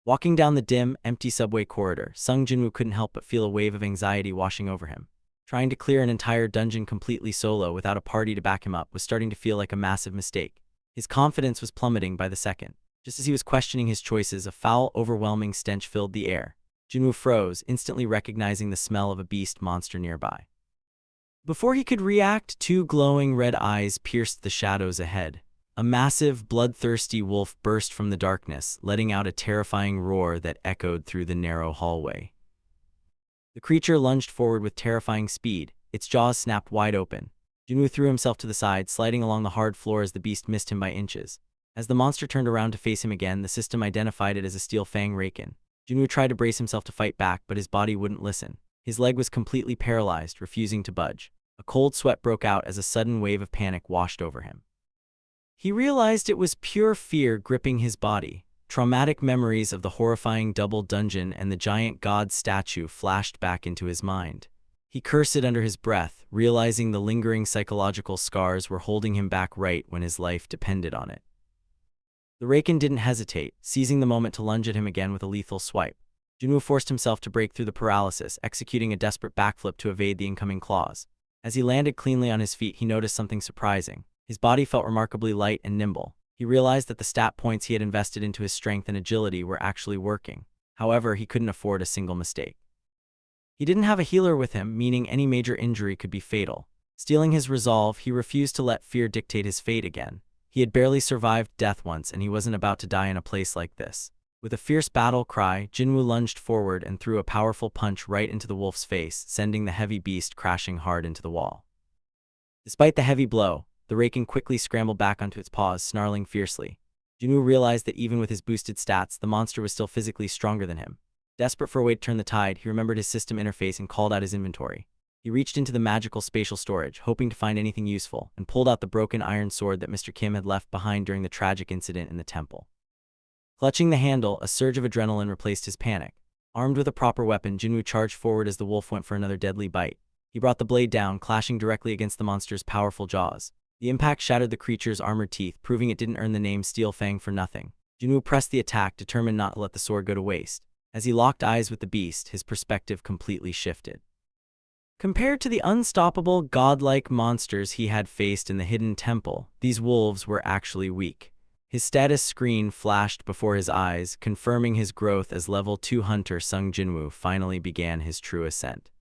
Walking down the dim, empty subway corridor, Sung Jinwoo couldn't help but feel a wave of anxiety washing over him. Trying to clear an entire dungeon completely solo without a party to back him up was starting to feel like a massive mistake. His confidence was plummeting by the second. Just as he was questioning his choices, a foul, overwhelming stench filled the air. Jinwoo froze, instantly recognizing the smell of a beast monster nearby. Before he could react, two glowing red eyes pierced the shadows ahead. A massive, bloodthirsty wolf burst from the darkness, letting out a terrifying roar that echoed through the narrow hallway. The creature lunged forward with terrifying speed, its jaws snapped wide open. Jinwoo threw himself to the side, sliding along the hard floor as the beast missed him by inches. As the monster turned around to face him again, the system identified it as a steel fang raken. Jinwoo tried to brace himself to fight back, but his body wouldn't listen. His leg was completely paralyzed, refusing to budge. A cold sweat broke out as a sudden wave of panic washed over him. He realized it was pure fear gripping his body. Traumatic memories of the horrifying double dungeon and the giant god statue flashed back into his mind. He cursed under his breath, realizing the lingering psychological scars were holding him back right when his life depended on it. The Raken didn't hesitate, seizing the moment to lunge at him again with a lethal swipe. Jinwoo forced himself to break through the paralysis, executing a desperate backflip to evade the incoming claws. As he landed cleanly on his feet, he noticed something surprising. His body felt remarkably light and nimble. He realized that the stat points he had invested into his strength and agility were actually working. However, he couldn't afford a single mistake. He didn't have a healer with him, meaning any major injury could be fatal. Stealing his resolve, he refused to let fear dictate his fate again. He had barely survived death once, and he wasn't about to die in a place like this. With a fierce battle cry, Jinwoo lunged forward and threw a powerful punch right into the wolf's face, sending the heavy beast crashing hard into the wall. Despite the heavy blow, the Raken quickly scrambled back onto its paws, snarling fiercely. Jinwoo realized that even with his boosted stats, the monster was still physically stronger than him. Desperate for a way to turn the tide, he remembered his system interface and called out his inventory. He reached into the magical spatial storage, hoping to find anything useful, and pulled out the broken iron sword that Mr. Kim had left behind during the tragic incident in the temple. Clutching the handle, a surge of adrenaline replaced his panic. Armed with a proper weapon, Jinwoo charged forward as the wolf went for another deadly bite. He brought the blade down, clashing directly against the monster's powerful jaws. The impact shattered the creature's armored teeth, proving it didn't earn the name Steel Fang for nothing. Jinwoo pressed the attack, determined not to let the sword go to waste. As he locked eyes with the beast, his perspective completely shifted. Compared to the unstoppable, godlike monsters he had faced in the hidden temple, these wolves were actually weak. His status screen flashed before his eyes, confirming his growth as level 2 hunter Sung Jinwoo finally began his true ascent.